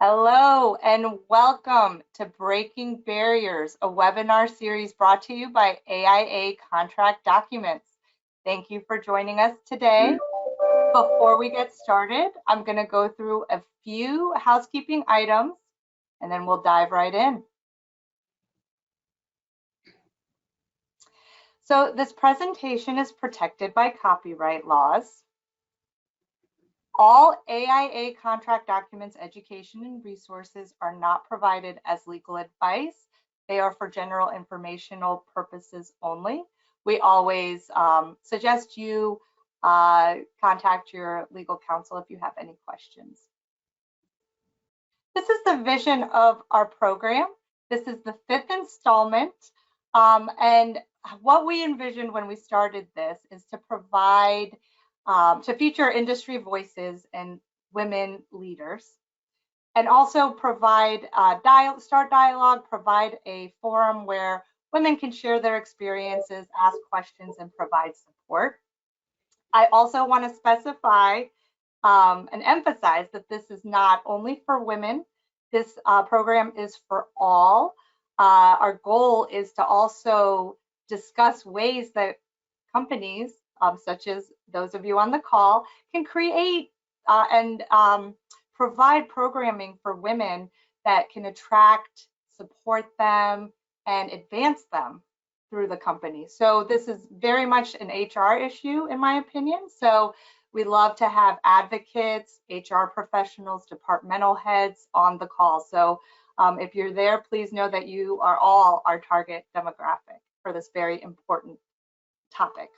Hello and welcome to Breaking Barriers, a webinar series brought to you by AIA Contract Documents. Thank you for joining us today. Before we get started, I'm going to go through a few housekeeping items and then we'll dive right in. So this presentation is protected by copyright laws. All AIA Contract Documents education and resources are not provided as legal advice. They are for general informational purposes only. We always suggest you contact your legal counsel if you have any questions. This is the vision of our program. This is the 5th installment. And what we envisioned when we started this is to provide to feature industry voices and women leaders, and also provide start dialogue, provide a forum where women can share their experiences, ask questions, and provide support. I also want to specify and emphasize that this is not only for women. This program is for all. Our goal is to also discuss ways that companies such as those of you on the call, can create and provide programming for women that can attract, support them, and advance them through the company. So this is very much an HR issue, in my opinion. So we love to have advocates, HR professionals, departmental heads on the call. So if you're there, please know that you are all our target demographic for this very important topic.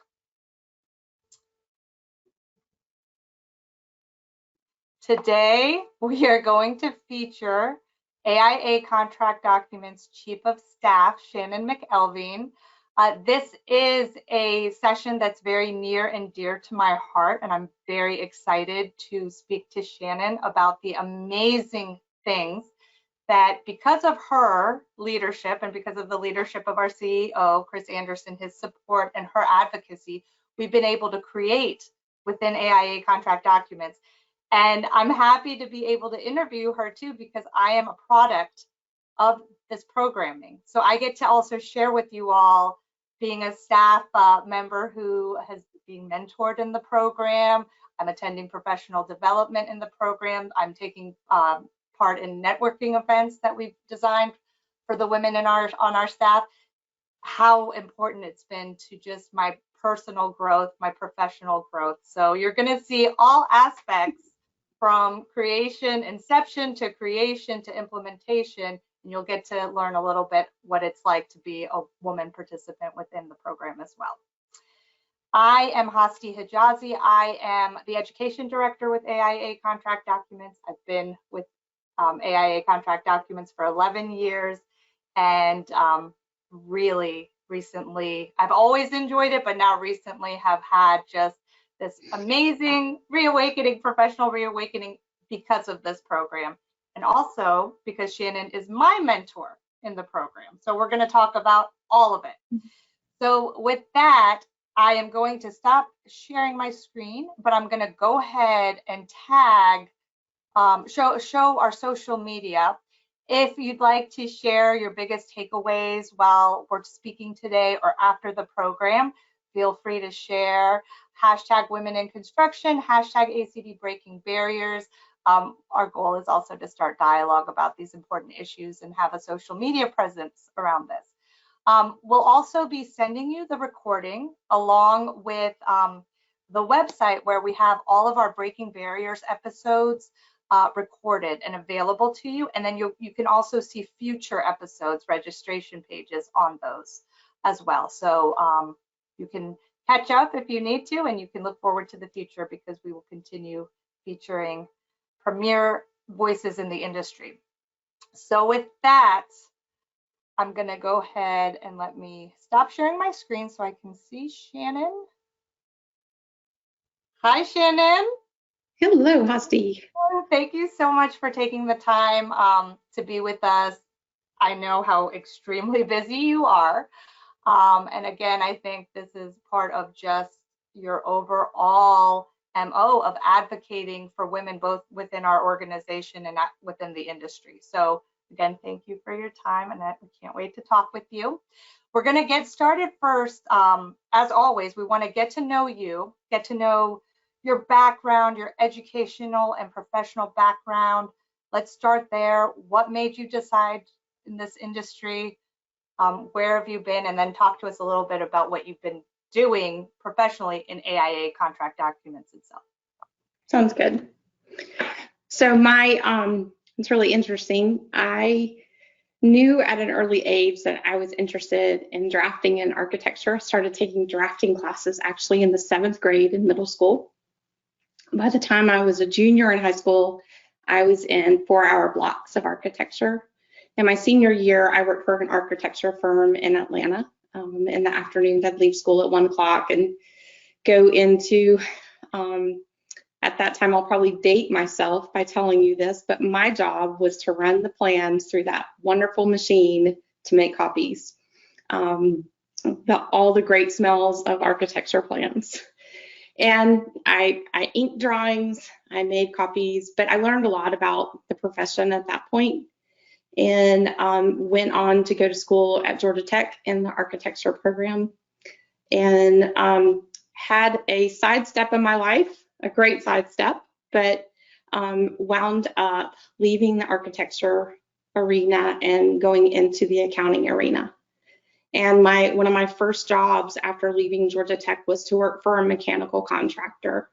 Today, we are going to feature AIA Contract Documents Chief of Staff, Shannon McElveen. This is a session that's very near and dear to my heart, and I'm very excited to speak to Shannon about the amazing things that, because of her leadership and because of the leadership of our CEO, Chris Anderson, his support and her advocacy, we've been able to create within AIA Contract Documents. And I'm happy to be able to interview her too, because I am a product of this programming. So I get to also share with you all, being a staff member who has been mentored in the program. I'm attending professional development in the program. I'm taking part in networking events that we've designed for the women on our staff. How important it's been to just my personal growth, my professional growth. So you're going to see all aspects from creation, inception to creation to implementation, and you'll get to learn a little bit what it's like to be a woman participant within the program as well. I am Hasti Hijazi. I am the education director with AIA Contract Documents. I've been with AIA Contract Documents for 11 years, and really recently, I've always enjoyed it, but now recently have had just this amazing reawakening, professional reawakening because of this program. And also because Shannon is my mentor in the program. So we're going to talk about all of it. So with that, I am going to stop sharing my screen, but I'm going to go ahead and tag, show our social media. If you'd like to share your biggest takeaways while we're speaking today or after the program, feel free to share. Hashtag Women in Construction, hashtag ACD Breaking Barriers. Our goal is also to start dialogue about these important issues and have a social media presence around this. We'll also be sending you the recording along with the website where we have all of our Breaking Barriers episodes recorded and available to you. And then you can also see future episodes, registration pages on those as well. So you can catch up if you need to, and you can look forward to the future because we will continue featuring premier voices in the industry. So with that, I'm going to go ahead and let me stop sharing my screen so I can see Shannon. Hi, Shannon. Hello, Hasti. Thank you so much for taking the time to be with us. I know how extremely busy you are. And again, I think this is part of just your overall MO of advocating for women both within our organization and within the industry. So again, thank you for your time, and we can't wait to talk with you. We're going to get started first. As always, we want to get to know you, get to know your background, your educational and professional background. Let's start there. What made you decide in this industry? Where have you been? And then talk to us a little bit about what you've been doing professionally in AIA Contract Documents itself. Sounds good. So it's really interesting. I knew at an early age that I was interested in drafting and architecture. I started taking drafting classes actually in the 7th grade in middle school. By the time I was a junior in high school, I was in 4-hour blocks of architecture. In my senior year, I worked for an architecture firm in Atlanta. In the afternoons, I'd leave school at 1 o'clock and go into, at that time, I'll probably date myself by telling you this, but my job was to run the plans through that wonderful machine to make copies. All the great smells of architecture plans. And I inked drawings, I made copies, but I learned a lot about the profession at that point, and went on to go to school at Georgia Tech in the architecture program, and had a sidestep in my life, a great sidestep, but wound up leaving the architecture arena and going into the accounting arena. And one of my first jobs after leaving Georgia Tech was to work for a mechanical contractor.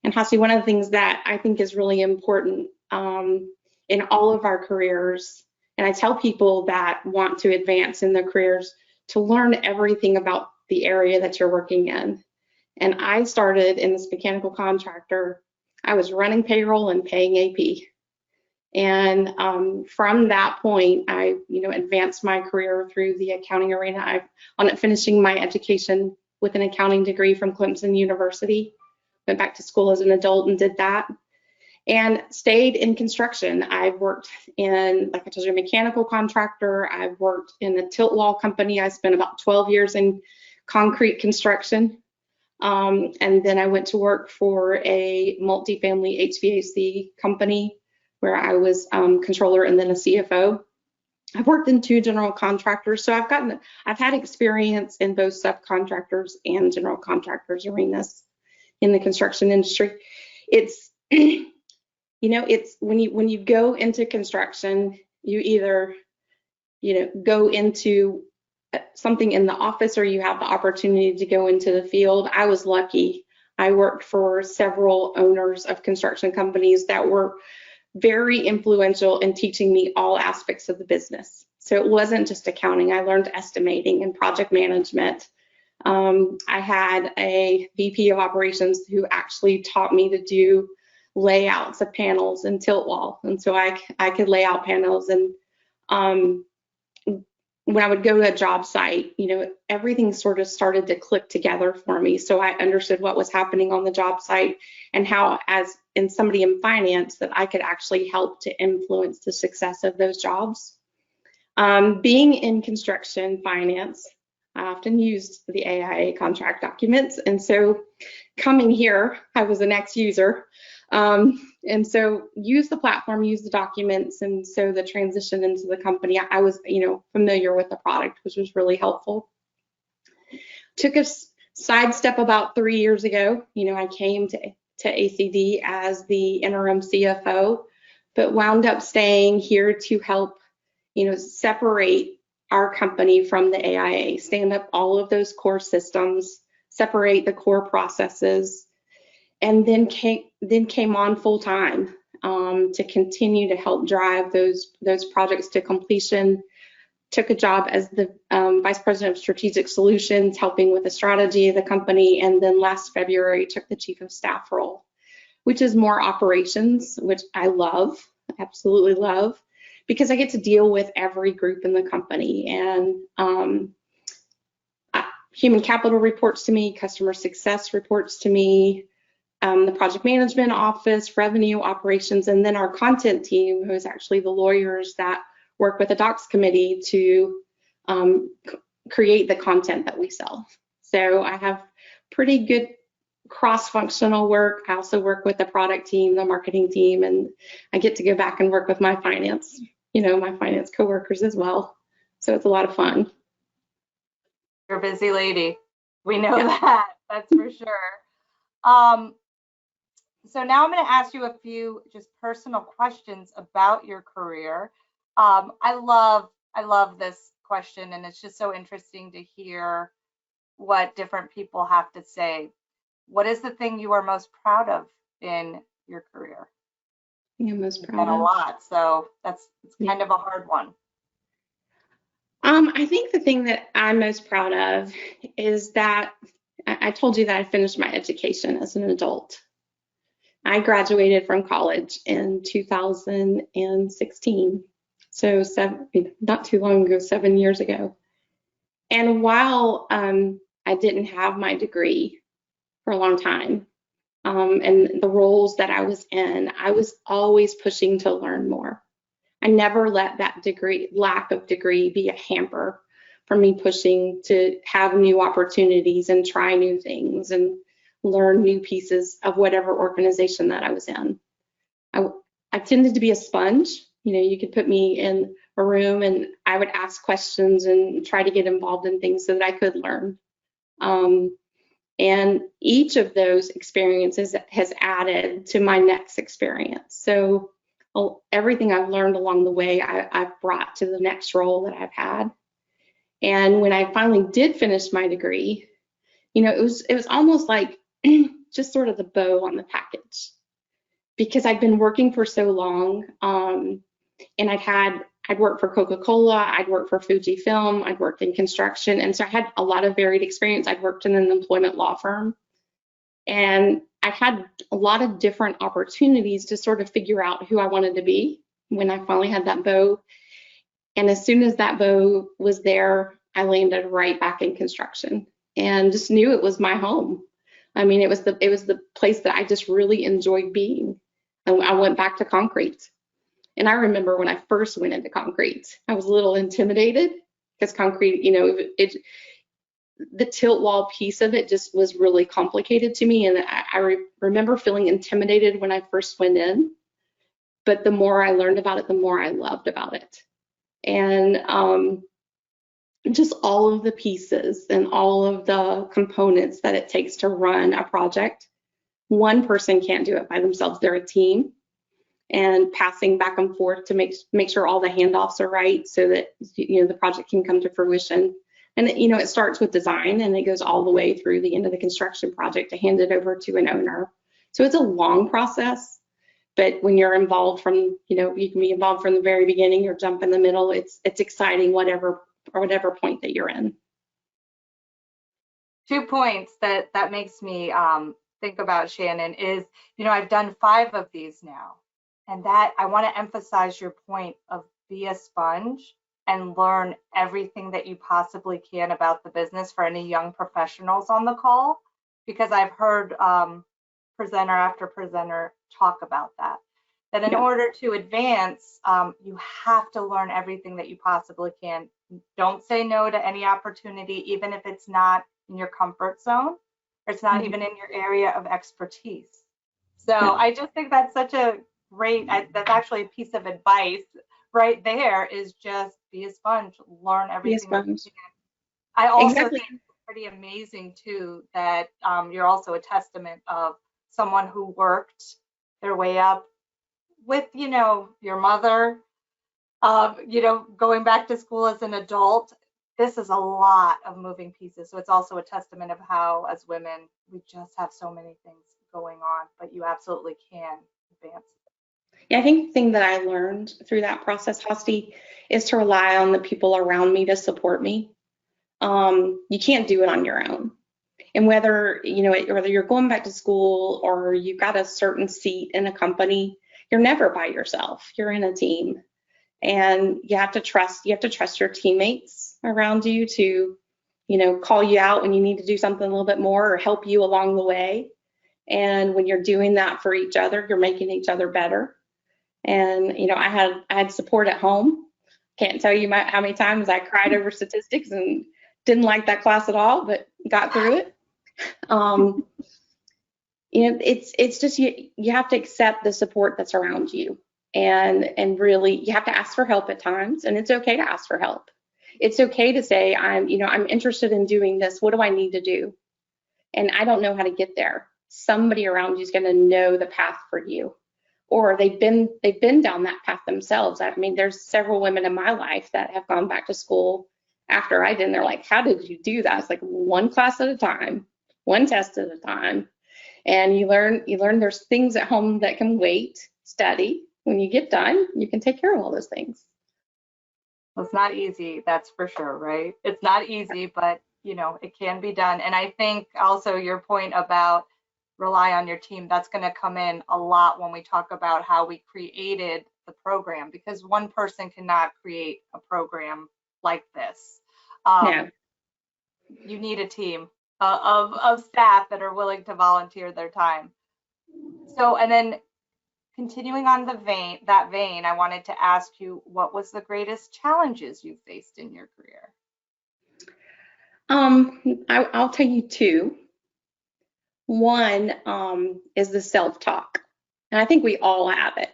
And Hasi, one of the things that I think is really important in all of our careers, and I tell people that want to advance in their careers to learn everything about the area that you're working in. And I started in this mechanical contractor. I was running payroll and paying AP. And from that point, I advanced my career through the accounting arena. I wound up finishing my education with an accounting degree from Clemson University. Went back to school as an adult and did that, and stayed in construction. I've worked in, like I told you, a mechanical contractor. I've worked in a tilt wall company. I spent about 12 years in concrete construction. And then I went to work for a multifamily HVAC company where I was controller and then a CFO. I've worked in 2 general contractors, so I've had experience in both subcontractors and general contractors arenas in the construction industry. It's it's when you go into construction, you either go into something in the office or you have the opportunity to go into the field. I was lucky. I worked for several owners of construction companies that were very influential in teaching me all aspects of the business. So it wasn't just accounting. I learned estimating and project management. I had a VP of operations who actually taught me to do layouts of panels and tilt wall. And so I could lay out panels. And when I would go to a job site, everything sort of started to click together for me. So I understood what was happening on the job site and how, as in somebody in finance, that I could actually help to influence the success of those jobs. Being in construction finance, I often used the AIA Contract Documents. And so coming here, I was an ex-user. And so use the platform, use the documents. And so the transition into the company, I was, familiar with the product, which was really helpful. Took a sidestep about 3 years ago. I came to ACD as the interim CFO, but wound up staying here to help, separate our company from the AIA, stand up all of those core systems, separate the core processes, and then came on full time to continue to help drive those projects to completion. Took a job as the Vice President of Strategic Solutions, helping with the strategy of the company, and then last February took the Chief of Staff role, which is more operations, which I love, absolutely love, because I get to deal with every group in the company. And human capital reports to me, customer success reports to me, the project management office, revenue operations, and then our content team, who is actually the lawyers that work with the docs committee to create the content that we sell. So I have pretty good cross-functional work. I also work with the product team, the marketing team, and I get to go back and work with my finance, my finance coworkers as well. So it's a lot of fun. You're a busy lady. We know Yeah. that. That's for sure. So now I'm going to ask you a few just personal questions about your career. I love this question, and it's just so interesting to hear what different people have to say. What is the thing you are most proud of in your career? I'm most You've proud done a of. lot, so it's kind of a hard one. I think the thing that I'm most proud of is that I told you that I finished my education as an adult. I graduated from college in 2016, so not too long ago, 7 years ago. And while I didn't have my degree for a long time, and the roles that I was in, I was always pushing to learn more. I never let that lack of degree, be a hamper for me pushing to have new opportunities and try new things and learn new pieces of whatever organization that I was in. I tended to be a sponge. You could put me in a room and I would ask questions and try to get involved in things so that I could learn. And each of those experiences has added to my next experience. So everything I've learned along the way, I've brought to the next role that I've had. And when I finally did finish my degree, it was almost like just sort of the bow on the package, because I'd been working for so long, and I'd worked for Coca-Cola, I'd worked for Fujifilm, I'd worked in construction, and so I had a lot of varied experience. I'd worked in an employment law firm, and I had a lot of different opportunities to sort of figure out who I wanted to be when I finally had that bow. And as soon as that bow was there, I landed right back in construction and just knew it was my home. I mean, it was the place that I just really enjoyed being. And I went back to concrete. And I remember when I first went into concrete, I was a little intimidated because concrete, the tilt wall piece of it just was really complicated to me. And I remember feeling intimidated when I first went in. But the more I learned about it, the more I loved about it. And just all of the pieces and all of the components that it takes to run a project. One person can't do it by themselves. They're a team, and passing back and forth to make sure all the handoffs are right so that the project can come to fruition. And it starts with design and it goes all the way through the end of the construction project to hand it over to an owner. So it's a long process. But when you're involved from, you can be involved from the very beginning or jump in the middle. It's exciting, whatever point that you're in. 2 points that makes me think about, Shannon, is, I've done 5 of these now. And that I want to emphasize your point of be a sponge and learn everything that you possibly can about the business for any young professionals on the call, because I've heard presenter after presenter talk about that in order to advance, you have to learn everything that you possibly can. Don't say no to any opportunity, even if it's not in your comfort zone or it's not even in your area of expertise. So I just think that's such a great, that's actually a piece of advice right there, is just be a sponge, learn everything that you can. I also think it's pretty amazing too that you're also a testament of someone who worked their way up with, your mother, going back to school as an adult. This is a lot of moving pieces. So it's also a testament of how, as women, we just have so many things going on, but you absolutely can advance. Yeah, I think the thing that I learned through that process, Hosty, is to rely on the people around me to support me. You can't do it on your own. And whether you're going back to school or you've got a certain seat in a company, you're never by yourself. You're in a team, and you have to trust your teammates around you to, call you out when you need to do something a little bit more or help you along the way. And when you're doing that for each other, you're making each other better. And I had support at home. Can't tell you how many times I cried over statistics and didn't like that class at all, but got through it. it's just you have to accept the support that's around you, and really you have to ask for help at times, and it's okay to ask for help. It's okay to say, I'm interested in doing this. What do I need to do? And I don't know how to get there. Somebody around you is going to know the path for you, or they've been down that path themselves. I mean, there's several women in my life that have gone back to school after I did, and they're like, how did you do that? It's like one class at a time, one test at a time. And you learn there's things at home that can wait, study. When you get done, you can take care of all those things. Well, it's not easy, that's for sure, right? It's not easy, but it can be done. And I think also your point about rely on your team, that's going to come in a lot when we talk about how we created the program, because one person cannot create a program like this. Yeah. You need a team of staff that are willing to volunteer their time. So, and then continuing on that vein, I wanted to ask you, what was the greatest challenges you faced in your career? I'll tell you two. One is the self-talk, and I think we all have it.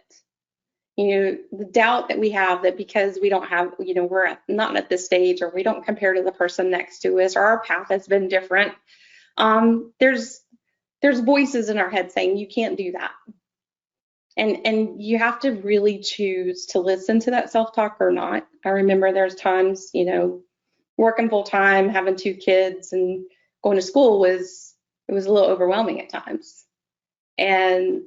The doubt that we have that because we don't have, we're not at this stage, or we don't compare to the person next to us, or our path has been different. There's voices in our head saying you can't do that. And you have to really choose to listen to that self-talk or not. I remember there's times, working full time, having 2 kids, and going to school was a little overwhelming at times. And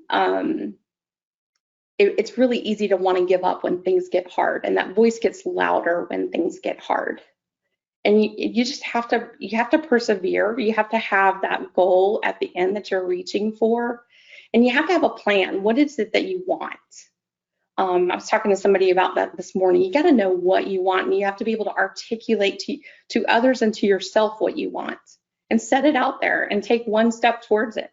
it's really easy to want to give up when things get hard, and that voice gets louder when things get hard. And you just have to persevere. You have to have that goal at the end that you're reaching for, and you have to have a plan. What is it that you want? I was talking to somebody about that this morning. You got to know what you want, and you have to be able to articulate to others and to yourself what you want, and set it out there and take one step towards it.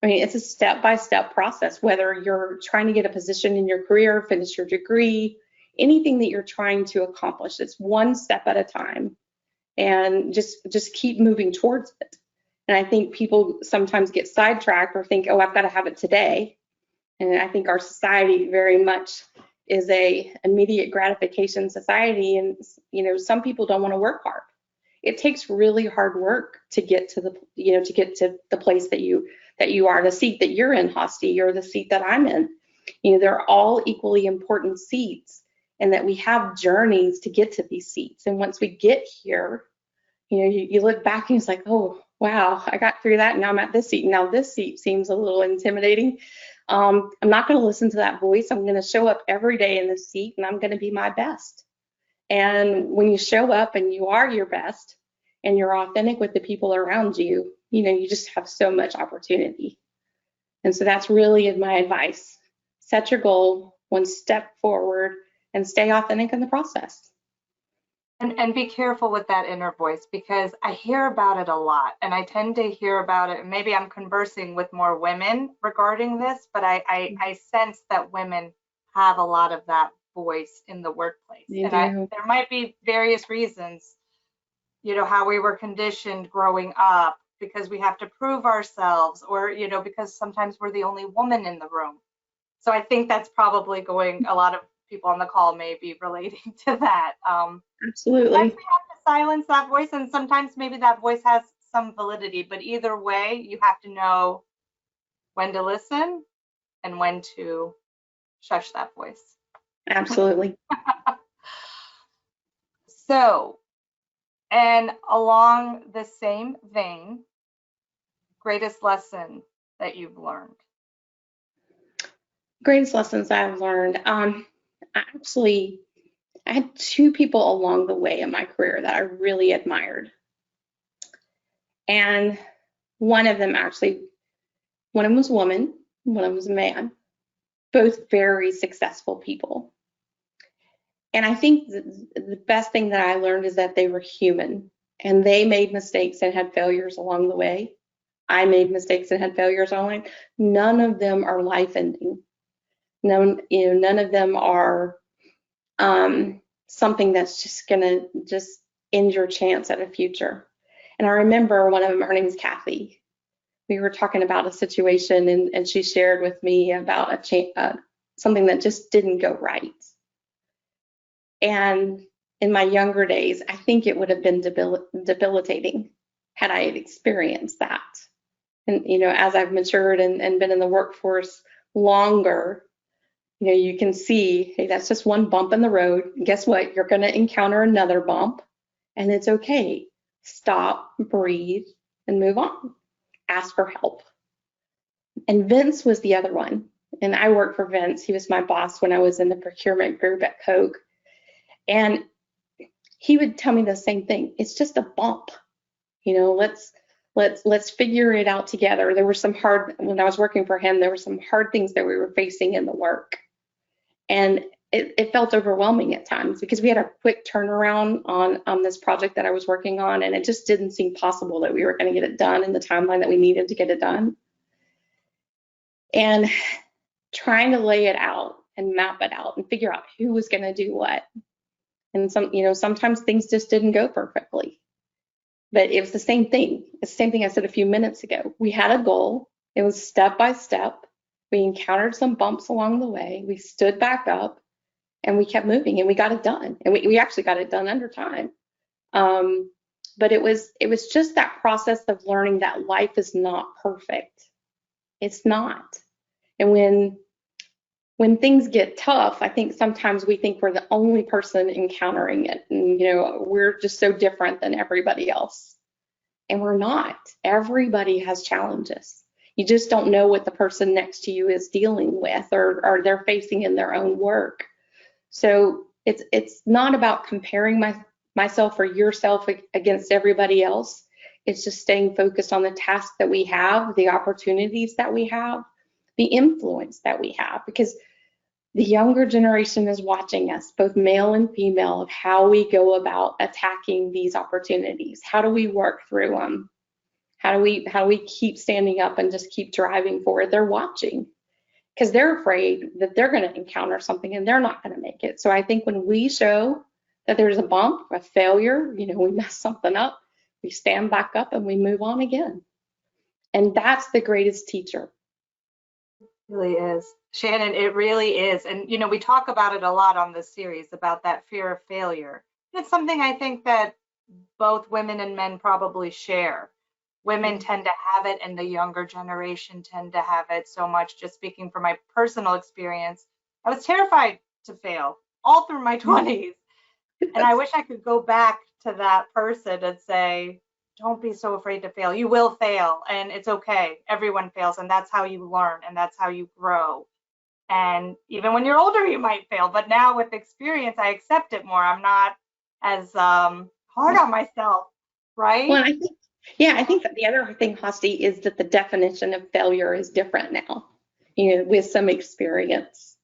I mean, it's a step-by-step process, whether you're trying to get a position in your career, finish your degree, anything that you're trying to accomplish. It's one step at a time, and just keep moving towards it. And I think people sometimes get sidetracked or think, oh, I've got to have it today. And I think our society very much is a immediate gratification society. And, some people don't want to work hard. It takes really hard work to get to the place that you are, the seat that you're in, Hosty, or the seat that I'm in. They're all equally important seats, and that we have journeys to get to these seats. And once we get here, you look back and it's like, oh, wow, I got through that. Now I'm at this seat. Now this seat seems a little intimidating. I'm not going to listen to that voice. I'm going to show up every day in this seat, and I'm going to be my best. And when you show up and you are your best and you're authentic with the people around you, you just have so much opportunity. And so that's really my advice. Set your goal, one step forward, and stay authentic in the process. And be careful with that inner voice, because I hear about it a lot, and I tend to hear about it. Maybe I'm conversing with more women regarding this, but I sense that women have a lot of that voice in the workplace. There might be various reasons, how we were conditioned growing up, because we have to prove ourselves, or, because sometimes we're the only woman in the room. So I think that's probably a lot of people on the call may be relating to that. Absolutely. Sometimes we have to silence that voice, and sometimes maybe that voice has some validity, but either way, you have to know when to listen and when to shush that voice. Absolutely. So, and along the same vein, greatest lesson that you've learned? Greatest lessons I've learned. I had 2 people along the way in my career that I really admired. And one of them was a woman, one of them was a man, both very successful people. And I think the best thing that I learned is that they were human, and they made mistakes and had failures along the way. I made mistakes and had failures along the way. None of them are life-ending. None of them are something that's just gonna end your chance at a future. And I remember one of them, her name is Kathy. we were talking about a situation, and she shared with me about something that just didn't go right. And in my younger days, I think it would have been debilitating had I experienced that. And, as I've matured and been in the workforce longer, you can see, hey, that's just one bump in the road. And guess what? You're going to encounter another bump, and it's okay. Stop, breathe, and move on. Ask for help. And Vince was the other one. And I worked for Vince. He was my boss when I was in the procurement group at Coke. And he would tell me the same thing. It's just a bump. Let's figure it out together. There were when I was working for him, there were some hard things that we were facing in the work. And it felt overwhelming at times because we had a quick turnaround on this project that I was working on, and it just didn't seem possible that we were going to get it done in the timeline that we needed to get it done. And trying to lay it out and map it out and figure out who was going to do what. And sometimes things just didn't go perfectly. But it was the same thing. It's the same thing I said a few minutes ago. We had a goal. It was step by step. We encountered some bumps along the way. We stood back up and we kept moving, and we got it done. And we actually got it done under time. But it was just that process of learning that life is not perfect. It's not. And when things get tough, I think sometimes we think we're the only person encountering it. And, we're just so different than everybody else. And we're not. Everybody has challenges. You just don't know what the person next to you is dealing with or they're facing in their own work. So it's not about comparing myself or yourself against everybody else. It's just staying focused on the tasks that we have, the opportunities that we have, the influence that we have, because the younger generation is watching us, both male and female, of how we go about attacking these opportunities. How do we work through them? How do we keep standing up and just keep driving forward? They're watching because they're afraid that they're going to encounter something and they're not going to make it. So I think when we show that there's a bump, a failure, we mess something up, we stand back up and we move on again. And that's the greatest teacher. It really is. Shannon, it really is. And, we talk about it a lot on this series about that fear of failure. It's something I think that both women and men probably share. Women tend to have it, and the younger generation tend to have it so much. Just speaking from my personal experience, I was terrified to fail all through my 20s. And I wish I could go back to that person and say, don't be so afraid to fail. You will fail, and it's okay. Everyone fails, and that's how you learn, and that's how you grow. And even when you're older, you might fail. But now with experience, I accept it more. I'm not as hard on myself, right? Well, I think that the other thing, Hosty, is that the definition of failure is different now, with some experience.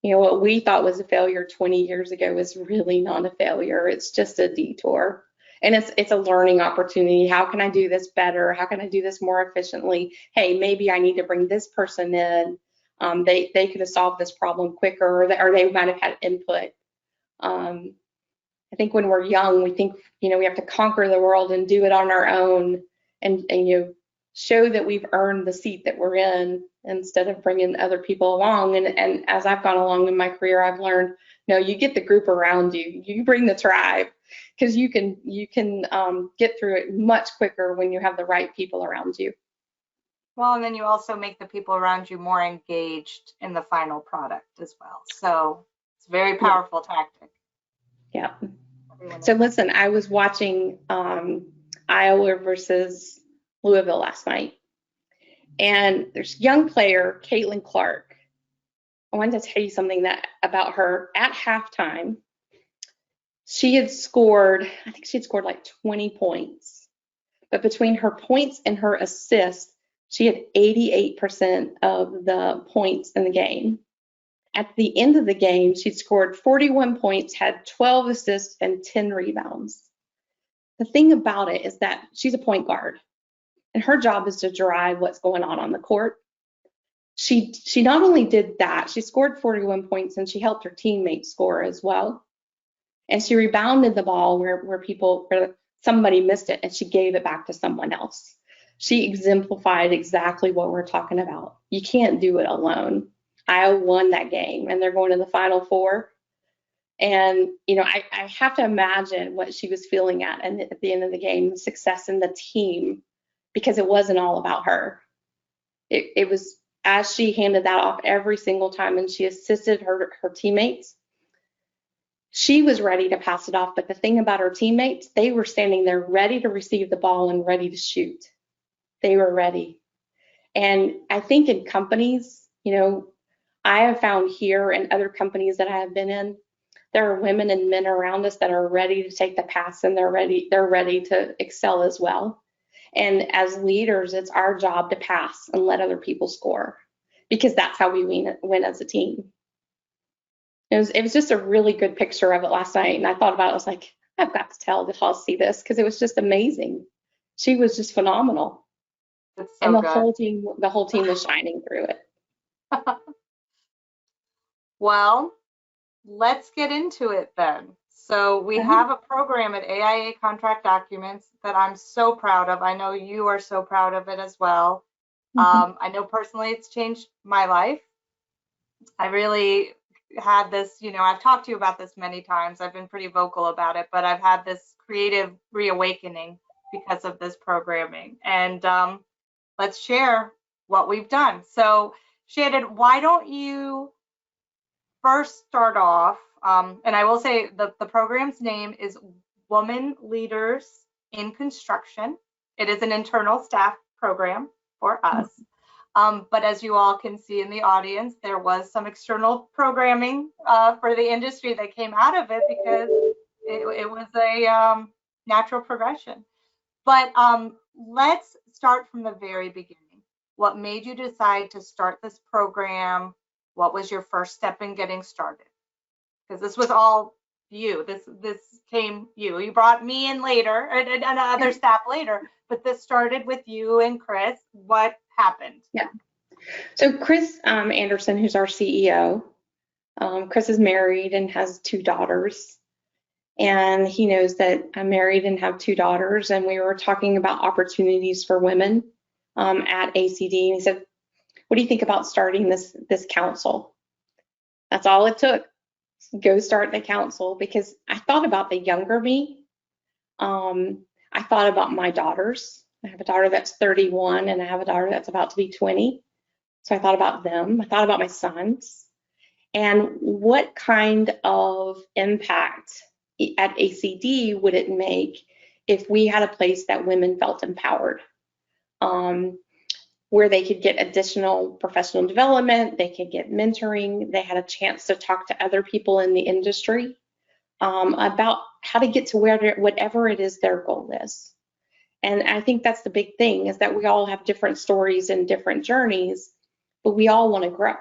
What we thought was a failure 20 years ago is really not a failure. It's just a detour. And it's a learning opportunity. How can I do this better? How can I do this more efficiently? Hey, maybe I need to bring this person in. They could have solved this problem quicker, or they might have had input. I think when we're young, we think, we have to conquer the world and do it on our own and show that we've earned the seat that we're in instead of bringing other people along. And as I've gone along in my career, I've learned, no, you get the group around you. You bring the tribe, because you can get through it much quicker when you have the right people around you. Well, and then you also make the people around you more engaged in the final product as well. So it's a very powerful tactic. Yeah. So listen, I was watching Iowa versus Louisville last night, and there's a young player, Caitlin Clark. I wanted to tell you something about her. At halftime, she had scored like 20 points, but between her points and her assists, she had 88% of the points in the game. At the end of the game, she scored 41 points, had 12 assists, and 10 rebounds. The thing about it is that she's a point guard, and her job is to drive what's going on the court. She not only did that, she scored 41 points, and she helped her teammates score as well. And she rebounded the ball where somebody missed it, and she gave it back to someone else. She exemplified exactly what we're talking about. You can't do it alone. Iowa won that game, and they're going to the Final Four. And, you know, I have to imagine what she was feeling at the end of the game, success in the team, because it wasn't all about her. It was, as she handed that off every single time and she assisted her teammates, she was ready to pass it off. But the thing about her teammates, they were standing there ready to receive the ball and ready to shoot. They were ready. And I think in companies, you know, I have found here and other companies that I have been in, there are women and men around us that are ready to take the pass, and they're ready to excel as well. And as leaders, it's our job to pass and let other people score, because that's how we win as a team. It was just a really good picture of it last night, and I thought about it. I was like, I've got to tell Chelsea this, because it was just amazing. She was just phenomenal. It's so And the good. whole team was shining through it. Well, let's get into it then. So we have a program at AIA Contract Documents that I'm so proud of. I know you are so proud of it as well. I know personally it's changed my life. I really had this, you know, I've talked to you about this many times. I've been pretty vocal about it, but I've had this creative reawakening because of this programming. And let's share what we've done. So Shannon, why don't you first start off, and I will say the program's name is Women Leaders in Construction. It is an internal staff program for us. But as you all can see in the audience, there was some external programming for the industry that came out of it, because it was a natural progression. But let's start from the very beginning. What made you decide to start this program? What was your first step in getting started? Because this was all you. This came you. You brought me in later, and other staff later, but this started with you and Chris. What happened? Yeah. So Chris Anderson, who's our CEO, Chris is married and has 2 daughters. And he knows that I'm married and have 2 daughters. And we were talking about opportunities for women at ACD. And he said, what do you think about starting this council? That's all it took. Go start the council, because I thought about the younger me. I thought about my daughters. I have a daughter that's 31 and I have a daughter that's about to be 20. So I thought about them. I thought about my sons, and what kind of impact at ACD would it make if we had a place that women felt empowered, where they could get additional professional development, they could get mentoring, they had a chance to talk to other people in the industry about how to get to whatever it is their goal is. And I think that's the big thing, is that we all have different stories and different journeys, but we all want to grow.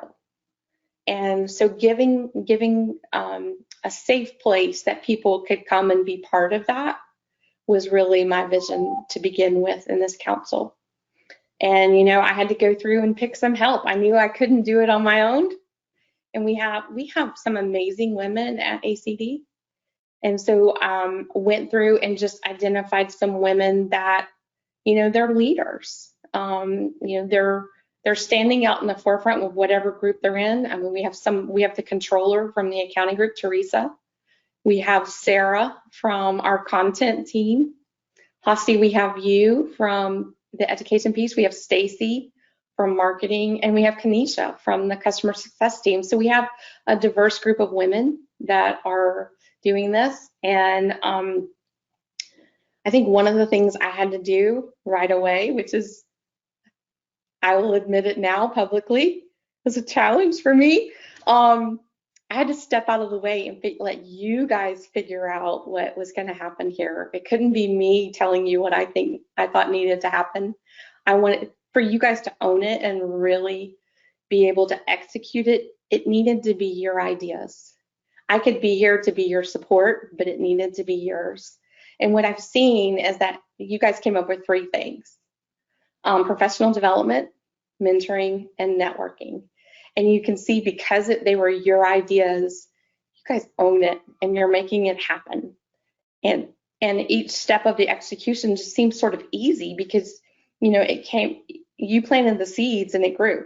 And so giving a safe place that people could come and be part of that was really my vision to begin with in this council. And, you know, I had to go through and pick some help. I knew I couldn't do it on my own. And we have some amazing women at ACD. And so went through and just identified some women that, you know, they're leaders. You know, they're standing out in the forefront of whatever group they're in. I mean, we have the controller from the accounting group, Teresa. We have Sarah from our content team. Hosty, we have you from the education piece. We have Stacy from marketing, and we have Kanisha from the customer success team. So we have a diverse group of women that are doing this. And I think one of the things I had to do right away, which is, I will admit it now publicly, was a challenge for me. I had to step out of the way and let you guys figure out what was going to happen here. It couldn't be me telling you what I thought needed to happen. I wanted for you guys to own it and really be able to execute it. It needed to be your ideas. I could be here to be your support, but it needed to be yours. And what I've seen is that you guys came up with 3 things: professional development, mentoring, and networking. And you can see, because they were your ideas, you guys own it and you're making it happen. And each step of the execution just seems sort of easy, because you planted the seeds and it grew.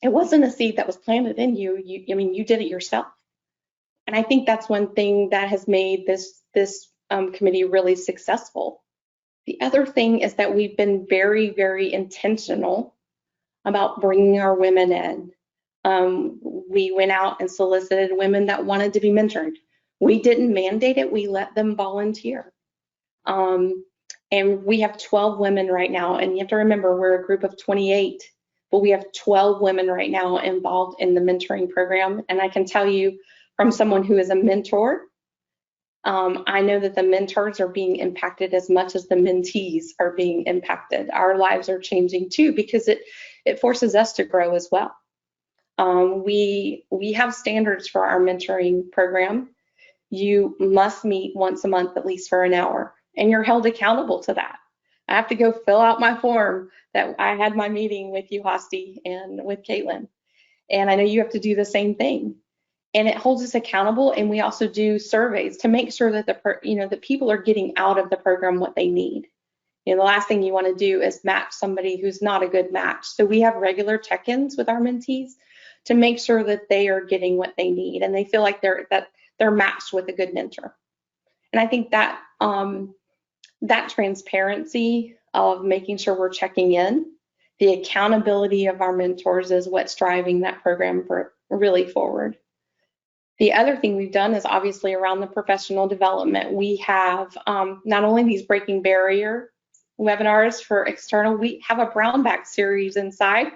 It wasn't a seed that was planted in you. You did it yourself. And I think that's one thing that has made this committee really successful. The other thing is that we've been very, very intentional about bringing our women in. We went out and solicited women that wanted to be mentored. We didn't mandate it, we let them volunteer. And we have 12 women right now, and you have to remember we're a group of 28, but we have 12 women right now involved in the mentoring program. And I can tell you from someone who is a mentor, I know that the mentors are being impacted as much as the mentees are being impacted. Our lives are changing too, because it forces us to grow as well. We have standards for our mentoring program. You must meet once a month, at least for an hour, and you're held accountable to that. I have to go fill out my form that I had my meeting with you, Hosti, and with Caitlin. And I know you have to do the same thing. And it holds us accountable. And we also do surveys to make sure that the people are getting out of the program what they need. The last thing you want to do is match somebody who's not a good match. So we have regular check-ins with our mentees to make sure that they are getting what they need and they feel like they're matched with a good mentor. And I think that that transparency of making sure we're checking in, the accountability of our mentors is what's driving that program really forward. The other thing we've done is obviously around the professional development. We have not only these breaking barrier webinars for external, we have a brown bag series inside.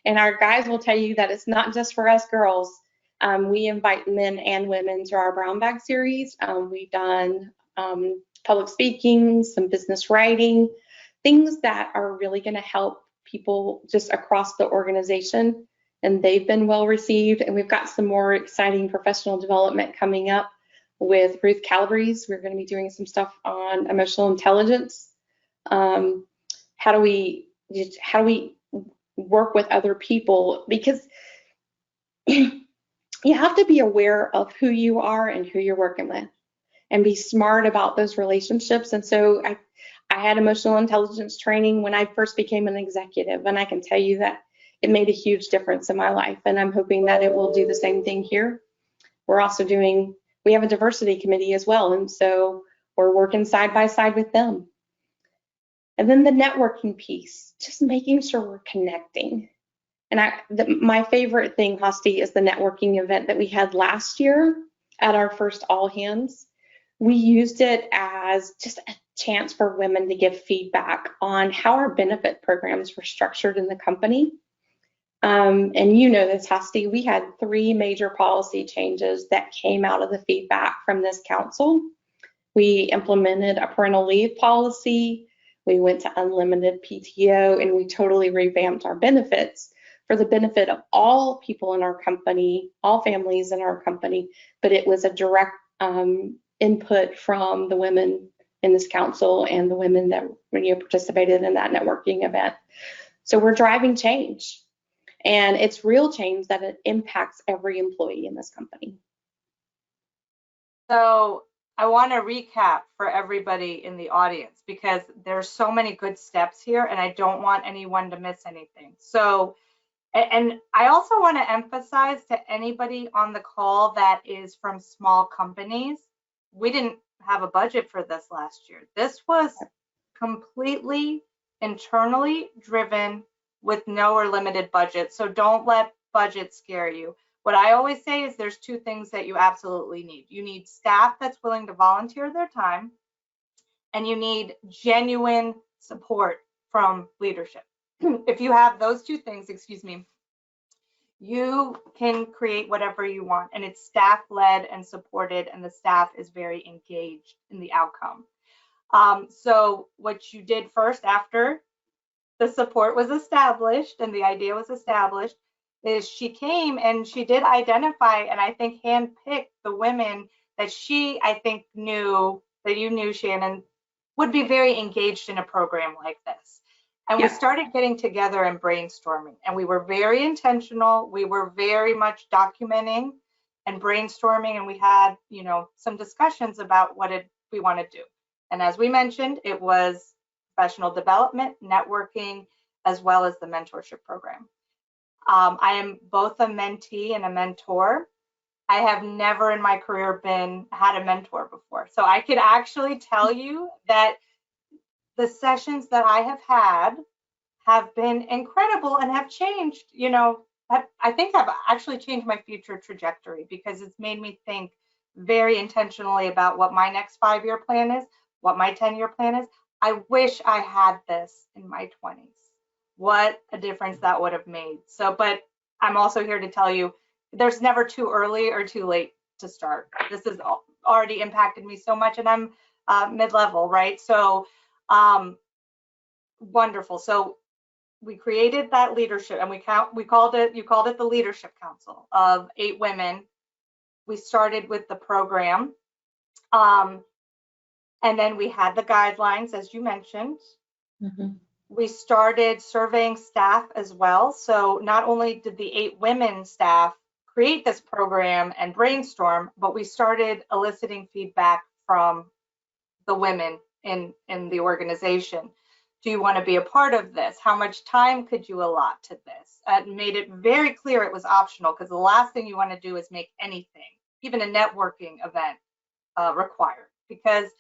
And our guys will tell you that it's not just for us girls. We invite men and women to our brown bag series. We've done public speaking, some business writing, things that are really going to help people just across the organization. And they've been well received. And we've got some more exciting professional development coming up with Ruth Calabrese. We're going to be doing some stuff on emotional intelligence. How do we work with other people? Because you have to be aware of who you are and who you're working with and be smart about those relationships. And so I had emotional intelligence training when I first became an executive, and I can tell you that it made a huge difference in my life, and I'm hoping that it will do the same thing here. We're also we have a diversity committee as well, and so we're working side by side with them. And then the networking piece, just making sure we're connecting. And my favorite thing, Hosti, is the networking event that we had last year at our first all hands. We used it as just a chance for women to give feedback on how our benefit programs were structured in the company. And you know this, Hosti, we had 3 major policy changes that came out of the feedback from this council. We implemented a parental leave policy, we went to unlimited PTO, and we totally revamped our benefits for the benefit of all people in our company, all families in our company, but it was a direct input from the women in this council and the women that participated in that networking event. So we're driving change. And it's real change that it impacts every employee in this company. So I want to recap for everybody in the audience because there's so many good steps here and I don't want anyone to miss anything. So, and I also want to emphasize to anybody on the call that is from small companies, we didn't have a budget for this last year. This was completely internally driven with no or limited budget. So don't let budget scare you. What I always say is there's 2 things that you absolutely need. You need staff that's willing to volunteer their time, and you need genuine support from leadership. If you have those 2 things, you can create whatever you want, and it's staff-led and supported, and the staff is very engaged in the outcome. So what you did first after the support was established and the idea was established is she came and she did identify and I think handpicked the women that I think knew that you knew, Shannon, would be very engaged in a program like this. And we started getting together and brainstorming, and we were very intentional. We were very much documenting and brainstorming, and we had, some discussions about what we want to do. And as we mentioned, it was professional development, networking, as well as the mentorship program. I am both a mentee and a mentor. I have never in my career had a mentor before. So I could actually tell you that the sessions that I have been incredible and have changed, I think have actually changed my future trajectory, because it's made me think very intentionally about what my next 5-year plan is, what my 10-year plan is. I wish I had this in my 20s. What a difference that would have made. So, but I'm also here to tell you, there's never too early or too late to start. This has already impacted me so much, and I'm mid-level, right? So, wonderful. So we created that leadership, and you called it the Leadership Council of 8 women. We started with the program, and then we had the guidelines, as you mentioned. Mm-hmm. We started surveying staff as well. So not only did the 8 women staff create this program and brainstorm, but we started eliciting feedback from the women in the organization. Do you want to be a part of this? How much time could you allot to this? It made it very clear it was optional, because the last thing you want to do is make anything, even a networking event, required, because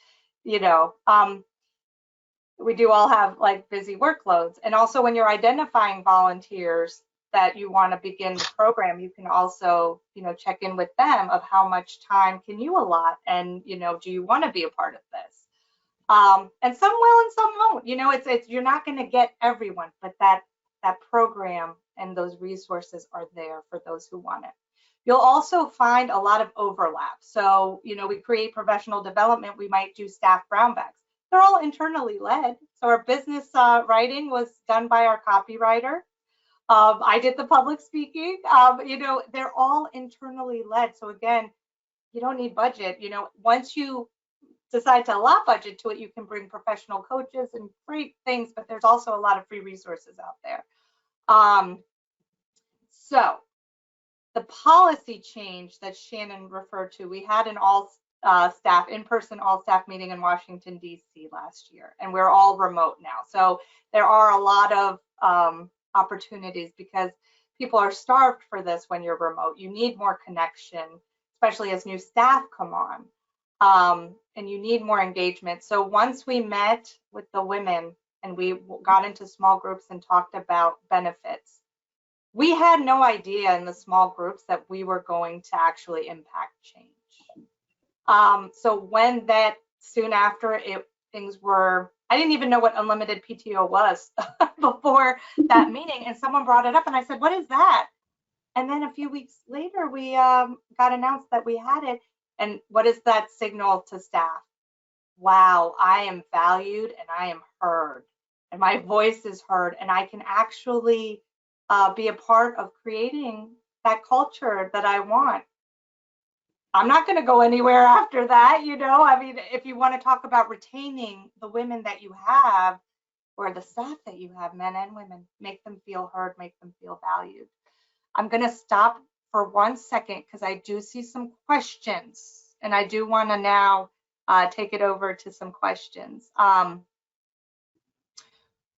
we do all have like busy workloads. And also, when you're identifying volunteers that you want to begin the program, you can also check in with them of how much time can you allot, and do you want to be a part of this? And some will and some won't. It's you're not going to get everyone, but that program and those resources are there for those who want it. You'll also find a lot of overlap. So, we create professional development. We might do staff brown bags. They're all internally led. So our business writing was done by our copywriter. I did the public speaking. They're all internally led. So again, you don't need budget. Once you decide to allot budget to it, you can bring professional coaches and great things, but there's also a lot of free resources out there. So the policy change that Shannon referred to, we had an in-person all-staff meeting in Washington, D.C. last year, and we're all remote now. So there are a lot of opportunities, because people are starved for this when you're remote. You need more connection, especially as new staff come on, and you need more engagement. So once we met with the women and we got into small groups and talked about benefits, we had no idea in the small groups that we were going to actually impact change. So when that soon after I didn't even know what unlimited PTO was before that meeting, and someone brought it up, and I said, "What is that?" And then a few weeks later, we got announced that we had it. And what is that signal to staff? Wow, I am valued and I am heard, and my voice is heard, and I can actually be a part of creating that culture that I want. I'm not going to go anywhere after that, if you want to talk about retaining the women that you have, or the staff that you have, men and women, make them feel heard, make them feel valued. I'm going to stop for 1 second, because I do see some questions, and I do want to now take it over to some questions.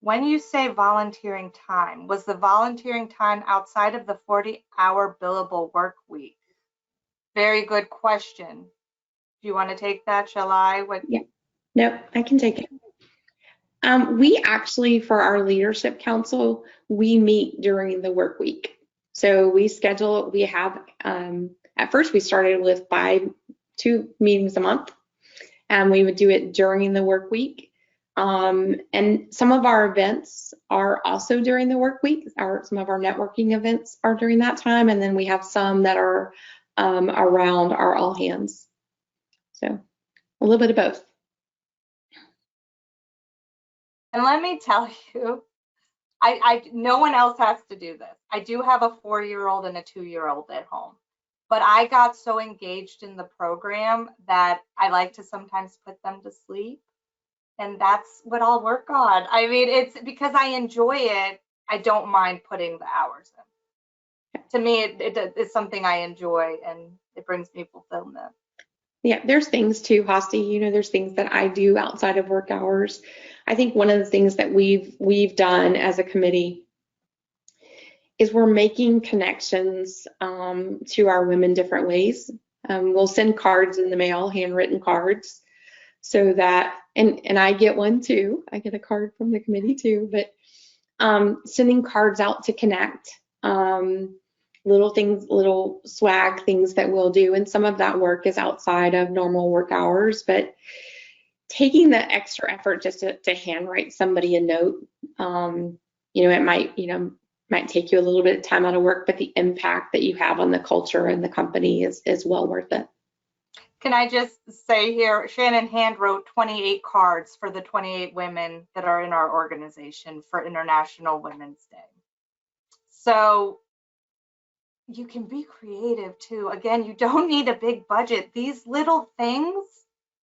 When you say volunteering time, was the volunteering time outside of the 40-hour billable work week? Very good question. Do you want to take that? Shall I? Yeah. No, I can take it. We actually, for our leadership council, we meet during the work week. So we have, at first we started with 2 meetings a month, and we would do it during the work week. And some of our events are also during the work week. Some of our networking events are during that time. And then we have some that are around our all hands. So a little bit of both. And let me tell you, no one else has to do this. I do have a 4-year-old and a 2-year-old at home, but I got so engaged in the program that I like to sometimes put them to sleep. And that's what I'll work on. I mean, it's because I enjoy it. I don't mind putting the hours in. To me, it's something I enjoy, and it brings me fulfillment. Yeah, there's things too, Hosty. There's things that I do outside of work hours. I think one of the things that we've done as a committee is we're making connections to our women different ways. We'll send cards in the mail, handwritten cards, so that, and I get one too. I get a card from the committee too, but sending cards out to connect, little things, little swag things that we'll do. And some of that work is outside of normal work hours, but taking the extra effort just to handwrite somebody a note, it might take you a little bit of time out of work, but the impact that you have on the culture and the company is well worth it. Can I just say here, Shannon hand wrote 28 cards for the 28 women that are in our organization for International Women's Day. So you can be creative too. Again, you don't need a big budget. These little things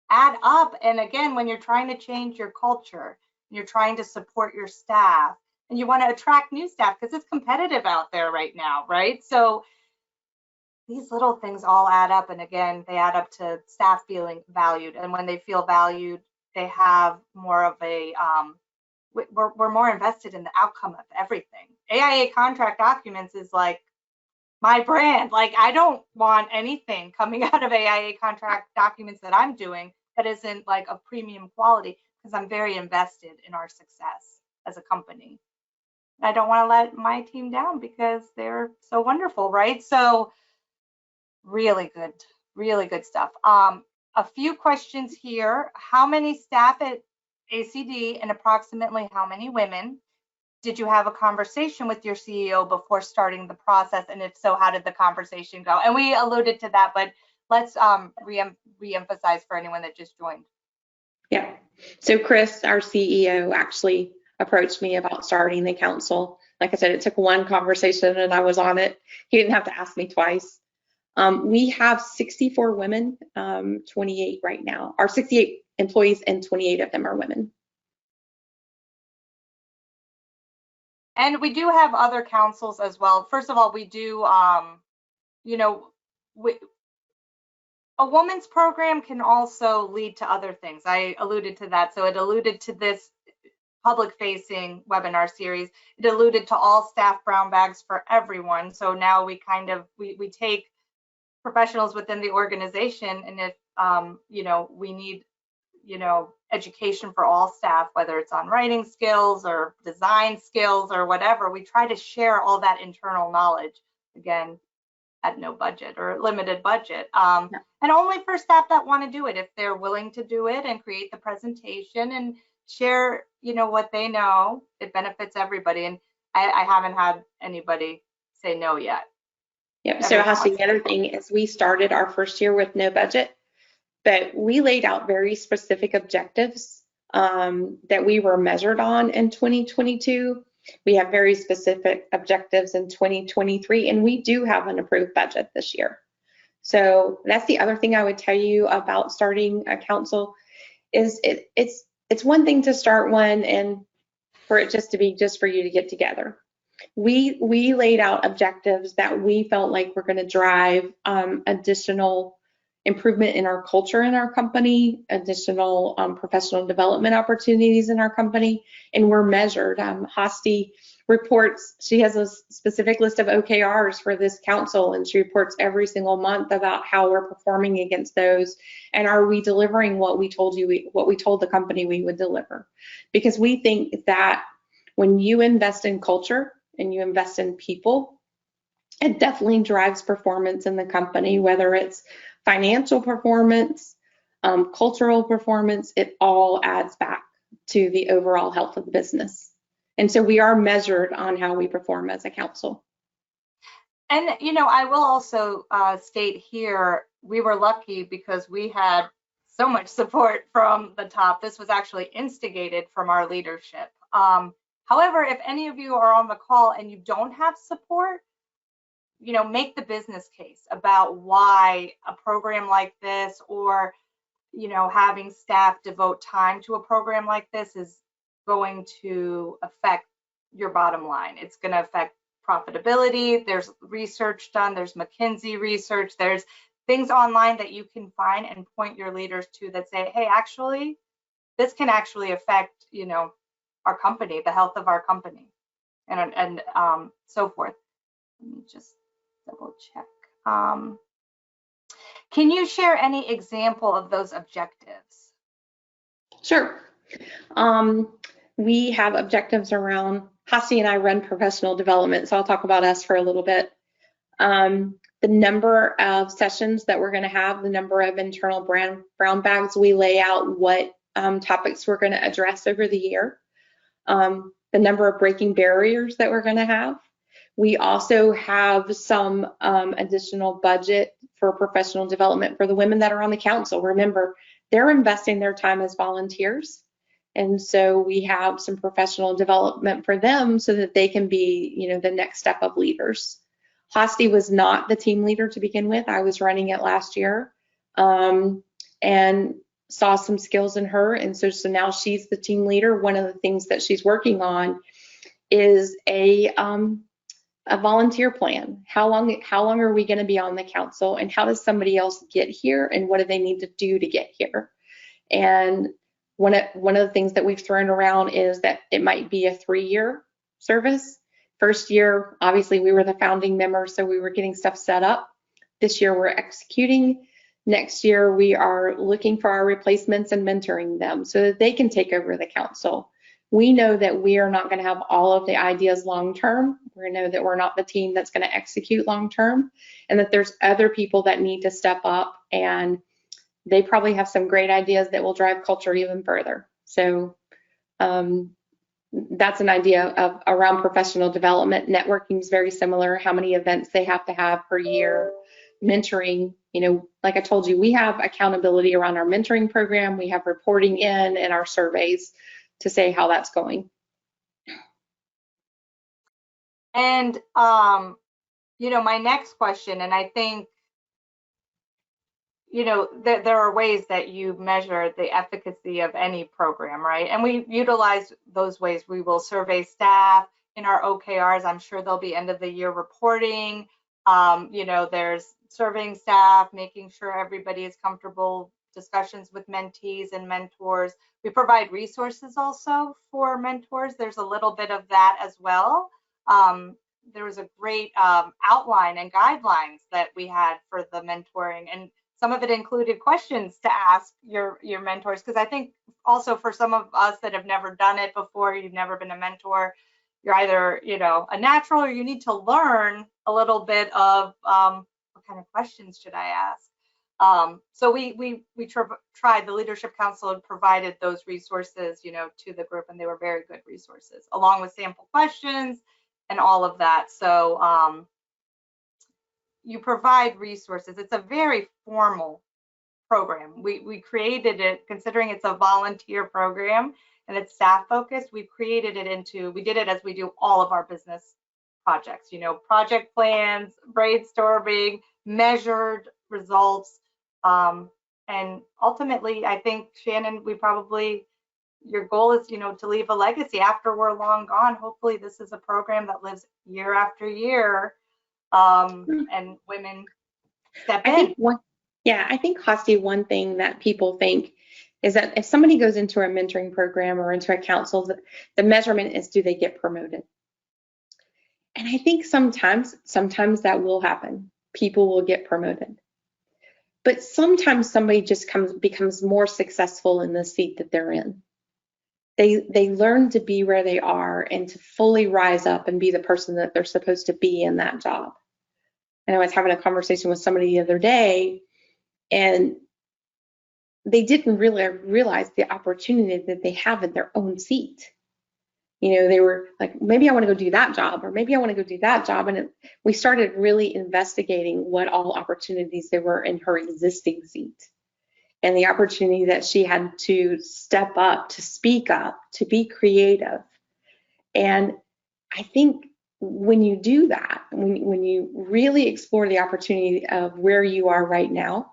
add up. And again, when you're trying to change your culture, you're trying to support your staff, and you want to attract new staff because it's competitive out there right now, right? So these little things all add up. And again, they add up to staff feeling valued. And when they feel valued, they have more of a, we're more invested in the outcome of everything. AIA Contract Documents is like my brand. Like, I don't want anything coming out of AIA Contract Documents that I'm doing that isn't like of premium quality, because I'm very invested in our success as a company. I don't want to let my team down because they're so wonderful, right? So really good stuff. A few questions here. How many staff at ACD and approximately how many women? Did you have a conversation with your CEO before starting the process? And if so, how did the conversation go? And we alluded to that, but let's re-emphasize for anyone that just joined. Yeah. So Chris, our CEO, actually approached me about starting the council. Like I said, it took one conversation and I was on it. He didn't have to ask me twice. We have 64 women, 28 right now. Our 68 employees and 28 of them are women. And we do have other councils as well. First of all, we do, a woman's program can also lead to other things. I alluded to that. So it alluded to this public-facing webinar series. It alluded to all staff brown bags for everyone. So now we kind of, we take professionals within the organization, and if we need education for all staff, whether it's on writing skills or design skills or whatever, we try to share all that internal knowledge, again, at no budget or limited budget, and only for staff that want to do it. If they're willing to do it and create the presentation and share what they know, it benefits everybody. And I haven't had anybody say no yet. Yep. So Hasi, the other thing is we started our first year with no budget, but we laid out very specific objectives that we were measured on in 2022. We have very specific objectives in 2023, and we do have an approved budget this year. So that's the other thing I would tell you about starting a council is it's one thing to start one and for it just to be just for you to get together. We laid out objectives that we felt like were going to drive additional improvement in our culture in our company, additional professional development opportunities in our company, and we're measured. Hasti reports, she has a specific list of OKRs for this council, and she reports every single month about how we're performing against those, and are we delivering what we told you, what we told the company we would deliver. Because we think that when you invest in culture and you invest in people, it definitely drives performance in the company, whether it's financial performance, cultural performance, it all adds back to the overall health of the business. And so we are measured on how we perform as a council. And, I will also state here, we were lucky because we had so much support from the top. This was actually instigated from our leadership. However, if any of you are on the call and you don't have support, make the business case about why a program like this, or, having staff devote time to a program like this is going to affect your bottom line. It's going to affect profitability. There's research done. There's McKinsey research. There's things online that you can find and point your leaders to that say, hey, actually, this can actually affect, you know, our company, the health of our company, and so forth. Let me just double check. Can you share any example of those objectives? Sure. We have objectives around, Hasti and I run professional development, so I'll talk about us for a little bit. The number of sessions that we're going to have, the number of internal brown bags, we lay out what topics we're going to address over the year, the number of breaking barriers that we're going to have. We also have some additional budget for professional development for the women that are on the council. Remember, they're investing their time as volunteers. And so we have some professional development for them so that they can be, you know, the next step of leaders. Hasti was not the team leader to begin with. I was running it last year and saw some skills in her. And so now she's the team leader. One of the things that she's working on is a volunteer plan. How long are we going to be on the council, and how does somebody else get here, and what do they need to do to get here? And one of the things that we've thrown around is that it might be a 3-year service. First year, obviously, we were the founding member, so we were getting stuff set up. This year, we're executing. Next year, we are looking for our replacements and mentoring them so that they can take over the council. We know that we are not going to have all of the ideas long-term. We know that we're not the team that's going to execute long-term, and that there's other people that need to step up, and they probably have some great ideas that will drive culture even further. So that's an idea of around professional development. Networking is very similar, how many events they have to have per year. Mentoring, you know, like I told you, we have accountability around our mentoring program. We have reporting in and our surveys to say how that's going. And, you know, my next question, and I think, you know, there are ways that you measure the efficacy of any program, right? And we utilize those ways. We will survey staff in our OKRs. I'm sure there'll be end of the year reporting. You know, there's surveying staff, making sure everybody is comfortable, discussions with mentees and mentors. We provide resources also for mentors. There's a little bit of that as well. There was a great outline and guidelines that we had for the mentoring, and some of it included questions to ask your mentors, because I think also for some of us that have never done it before, you've never been a mentor, you're either, you know, a natural, or you need to learn a little bit of what kind of questions should I ask. So we tried, the Leadership Council had provided those resources, you know, to the group, and they were very good resources, along with sample questions and all of that. So you provide resources. It's a very formal program. We created it, considering it's a volunteer program and it's staff focused, we created it into, we did it as we do all of our business projects, you know, project plans, brainstorming, measured results. And ultimately, I think, Shannon, your goal is, you know, to leave a legacy after we're long gone. Hopefully this is a program that lives year after year, and women step in. I think, Hasti, one thing that people think is that if somebody goes into a mentoring program or into a council, the measurement is, do they get promoted? And I think sometimes that will happen. People will get promoted. But sometimes somebody just becomes more successful in the seat that they're in. They learn to be where they are and to fully rise up and be the person that they're supposed to be in that job. And I was having a conversation with somebody the other day, and they didn't really realize the opportunity that they have in their own seat. You know, they were like, maybe I want to go do that job, or maybe I want to go do that job. And we started really investigating what all opportunities there were in her existing seat, and the opportunity that she had to step up, to speak up, to be creative. And I think when you do that, when you really explore the opportunity of where you are right now,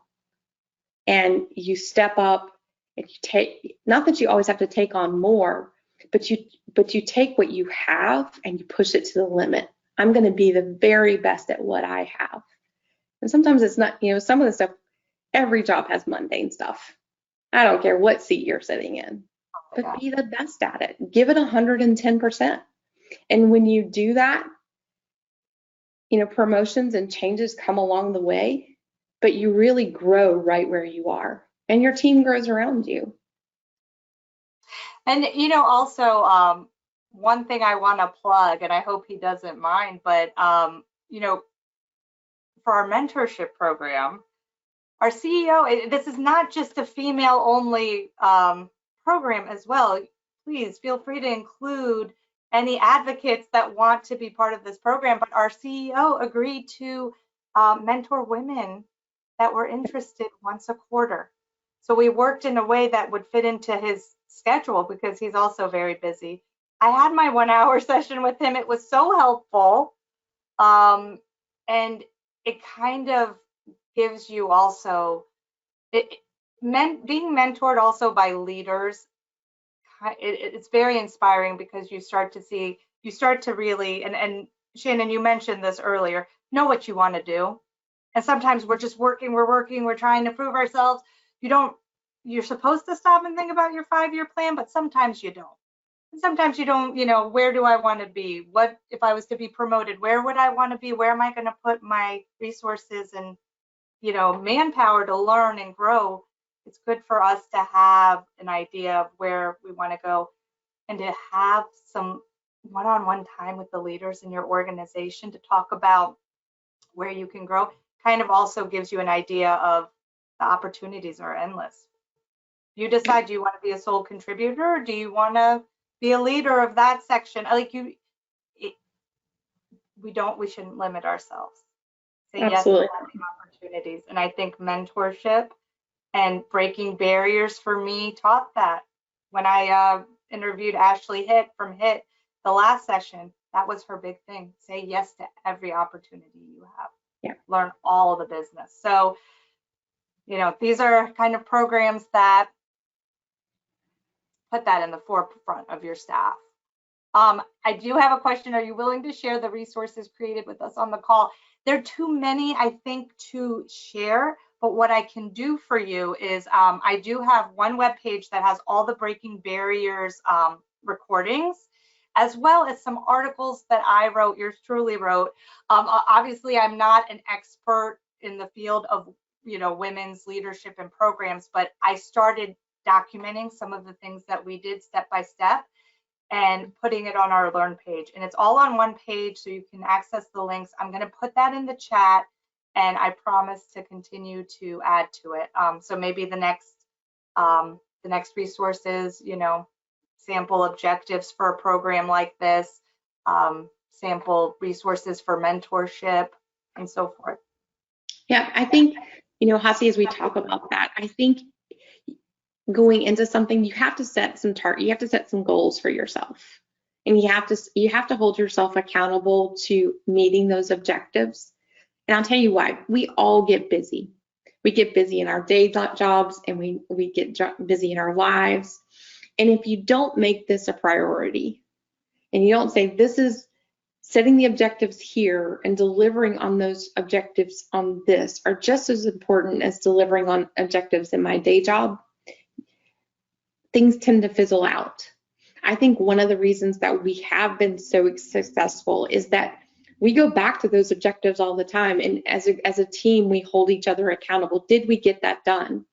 and you step up, and you take, not that you always have to take on more, but you take what you have and you push it to the limit. I'm going to be the very best at what I have. And sometimes it's not, some of the stuff, every job has mundane stuff. I don't care what seat you're sitting in. but be the best at it. Give it 110%. And when you do that, promotions and changes come along the way, but you really grow right where you are, and your team grows around you. And, also, one thing I want to plug, and I hope he doesn't mind, but, for our mentorship program, our CEO, this is not just a female-only program as well. Please feel free to include any advocates that want to be part of this program, but our CEO agreed to mentor women that were interested once a quarter. So we worked in a way that would fit into his schedule because he's also very busy. I had my 1 hour session with him. It was so helpful. And it kind of gives you also, being mentored also by leaders, it's very inspiring because you start to really, and Shannon, you mentioned this earlier, know what you want to do. And sometimes we're just working, we're trying to prove ourselves. You're supposed to stop and think about your 5-year plan, but sometimes you don't. And sometimes you don't, where do I want to be? What, if I was to be promoted, where would I want to be? Where am I going to put my resources and, manpower to learn and grow? It's good for us to have an idea of where we want to go and to have some one-on-one time with the leaders in your organization to talk about where you can grow. Kind of also gives you an idea of the opportunities are endless. You decide, do you want to be a sole contributor, or do you want to be a leader of that section? We shouldn't limit ourselves. Say Absolutely. yes to opportunities. And I think mentorship and breaking barriers for me taught that. When I interviewed Ashley Hitt from Hitt the last session, that was her big thing. Say yes to every opportunity you have. Yeah. Learn all the business. So, these are kind of programs that put that in the forefront of your staff. I do have a question. Are you willing to share the resources created with us on the call? There are too many, I think, to share, but what I can do for you is I do have one web page that has all the Breaking Barriers recordings, as well as some articles that I wrote, yours truly wrote. Obviously, I'm not an expert in the field of women's leadership and programs, but I started documenting some of the things that we did step by step and putting it on our Learn page. And it's all on one page, so you can access the links. I'm going to put that in the chat, and I promise to continue to add to it. So maybe the next resources, sample objectives for a program like this, sample resources for mentorship, and so forth. Yeah, I think, Hasi, as we talk about that, I think going into something, you have to set some you have to set some goals for yourself, and you have to hold yourself accountable to meeting those objectives. And I'll tell you why. We all get busy. We get busy in our day jobs, and we get busy in our lives. And if you don't make this a priority, and you don't say, this is setting the objectives here and delivering on those objectives on this are just as important as delivering on objectives in my day job, things tend to fizzle out. I think one of the reasons that we have been so successful is that we go back to those objectives all the time, and as a team, we hold each other accountable. Did we get that done?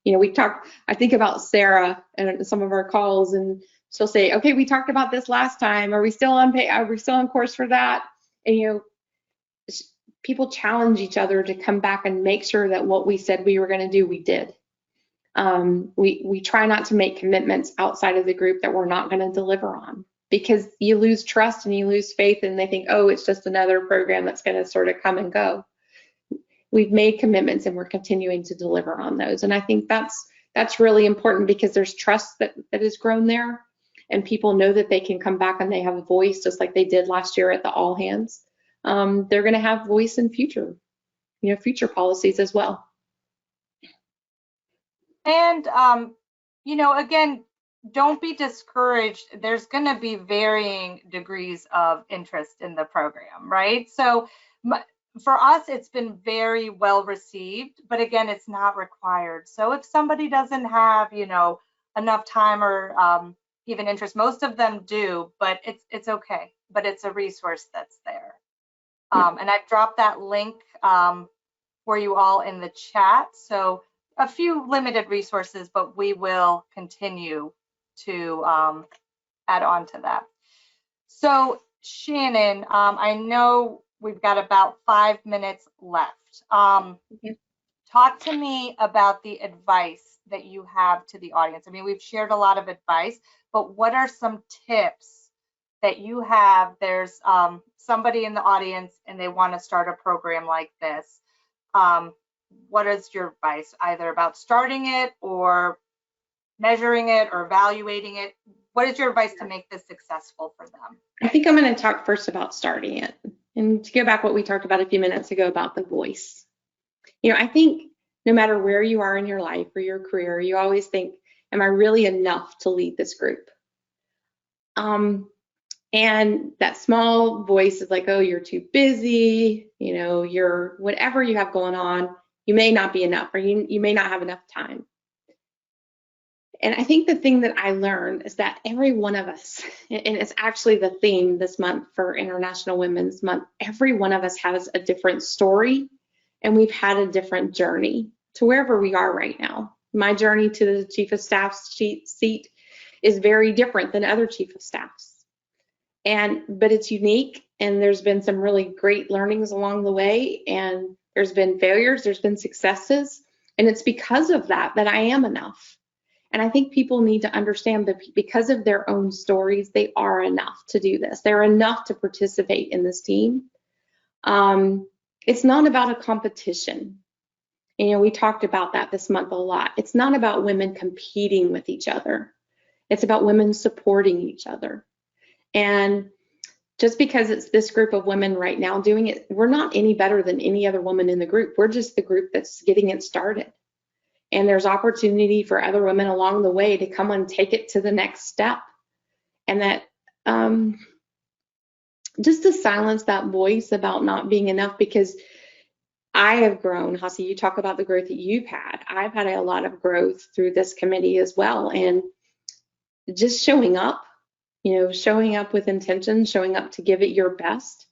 I think about Sarah and some of our calls, and she'll say, okay, we talked about this last time. Are we still on course for that? And people challenge each other to come back and make sure that what we said we were going to do, we did. We try not to make commitments outside of the group that we're not going to deliver on, because you lose trust and you lose faith, and they think, oh, it's just another program that's going to sort of come and go. We've made commitments, and we're continuing to deliver on those. And I think that's really important, because there's trust that has grown there, and people know that they can come back and they have a voice, just like they did last year at the All Hands. They're going to have voice in future policies as well. And, again, don't be discouraged. There's going to be varying degrees of interest in the program, right? So for us, it's been very well received, but again, it's not required. So if somebody doesn't have, enough time or even interest. Most of them do, but it's okay. But it's a resource that's there. And I've dropped that link for you all in the chat. So a few limited resources, but we will continue to add on to that. So Shannon, I know we've got about 5 minutes left. Talk to me about the advice that you have to the audience. I mean, we've shared a lot of advice, but what are some tips that you have? There's somebody in the audience and they want to start a program like this. What is your advice, either about starting it or measuring it or evaluating it? What is your advice to make this successful for them? I think I'm going to talk first about starting it. And to go back what we talked about a few minutes ago about the voice. You know, I think no matter where you are in your life or your career, you always think, am I really enough to lead this group? And that small voice is like, oh, you're too busy, you know, you're whatever you have going on, you may not be enough, or you may not have enough time. And I think the thing that I learned is that every one of us, and it's actually the theme this month for International Women's Month, every one of us has a different story, and we've had a different journey to wherever we are right now. My journey to the Chief of Staff's seat is very different than other Chief of Staffs. But it's unique, and there's been some really great learnings along the way, and there's been failures, there's been successes, and it's because of that that I am enough. And I think people need to understand that because of their own stories, they are enough to do this. They're enough to participate in this team. It's not about a competition. You know, we talked about that this month a lot. It's not about women competing with each other. It's about women supporting each other. And just because it's this group of women right now doing it, we're not any better than any other woman in the group. We're just the group that's getting it started. And there's opportunity for other women along the way to come and take it to the next step. And that just to silence that voice about not being enough, because I have grown. Hasi, you talk about the growth that you've had. I've had a lot of growth through this committee as well. And just showing up, you know, showing up with intention, showing up to give it your best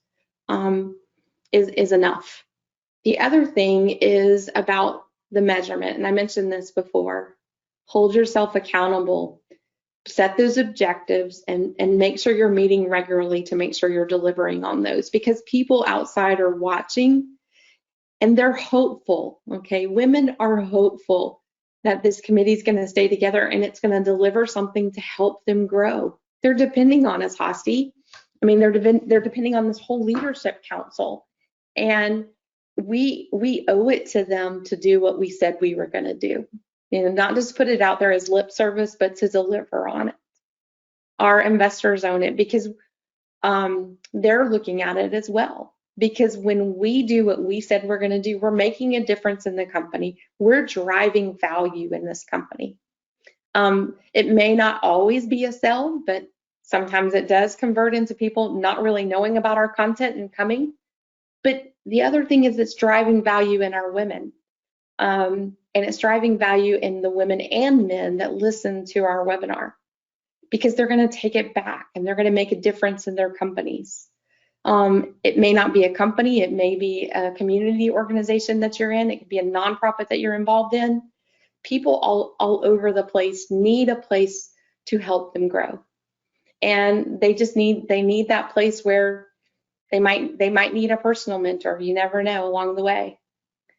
is enough. The other thing is about the measurement, and I mentioned this before. Hold yourself accountable, set those objectives, and make sure you're meeting regularly to make sure you're delivering on those, because people outside are watching and they're hopeful. Okay, women are hopeful that this committee is going to stay together and it's going to deliver something to help them grow. They're depending on us, Hasti. I mean, they're depending on this whole leadership council, and we owe it to them to do what we said we were going to do. You know, not just put it out there as lip service, but to deliver on it. Our investors own it, because they're looking at it as well. Because when we do what we said we're going to do, we're making a difference in the company. We're driving value in this company. It may not always be a sell, but sometimes it does convert into people not really knowing about our content and coming. But the other thing is it's driving value in our women. And it's driving value in the women and men that listen to our webinar, because they're going to take it back and they're going to make a difference in their companies. It may not be a company, it may be a community organization that you're in, it could be a nonprofit that you're involved in. People all over the place need a place to help them grow. And they need that place where they might need a personal mentor. You never know along the way.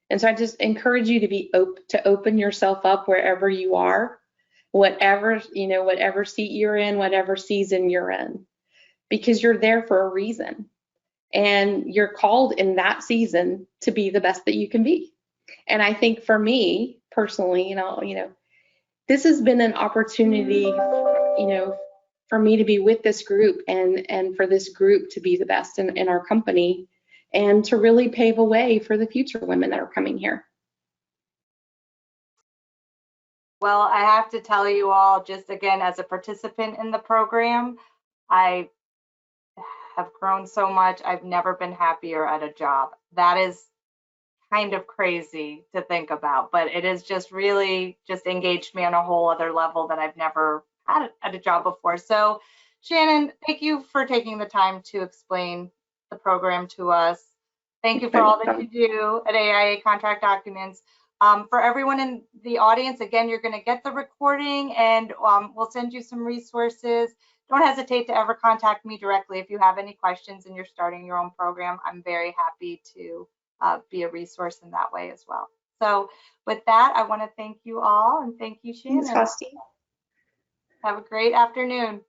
And so I just encourage you to open yourself up wherever you are, whatever seat you're in, whatever season you're in, because you're there for a reason. And you're called in that season to be the best that you can be. And I think for me personally, this has been an opportunity, for me to be with this group and for this group to be the best in our company, and to really pave a way for the future women that are coming here. Well, I have to tell you all, just again, as a participant in the program, I have grown so much. I've never been happier at a job. That is kind of crazy to think about, but it has just really just engaged me on a whole other level that I've never had at a job before. So Shannon, thank you for taking the time to explain the program to us. Thank you for all that you do at AIA Contract Documents. For everyone in the audience, again, you're going to get the recording, and we'll send you some resources. Don't hesitate to ever contact me directly if you have any questions and you're starting your own program. I'm very happy to be a resource in that way as well. So with that, I want to thank you all, and thank you, Shannon. Thanks, Fausti. Have a great afternoon.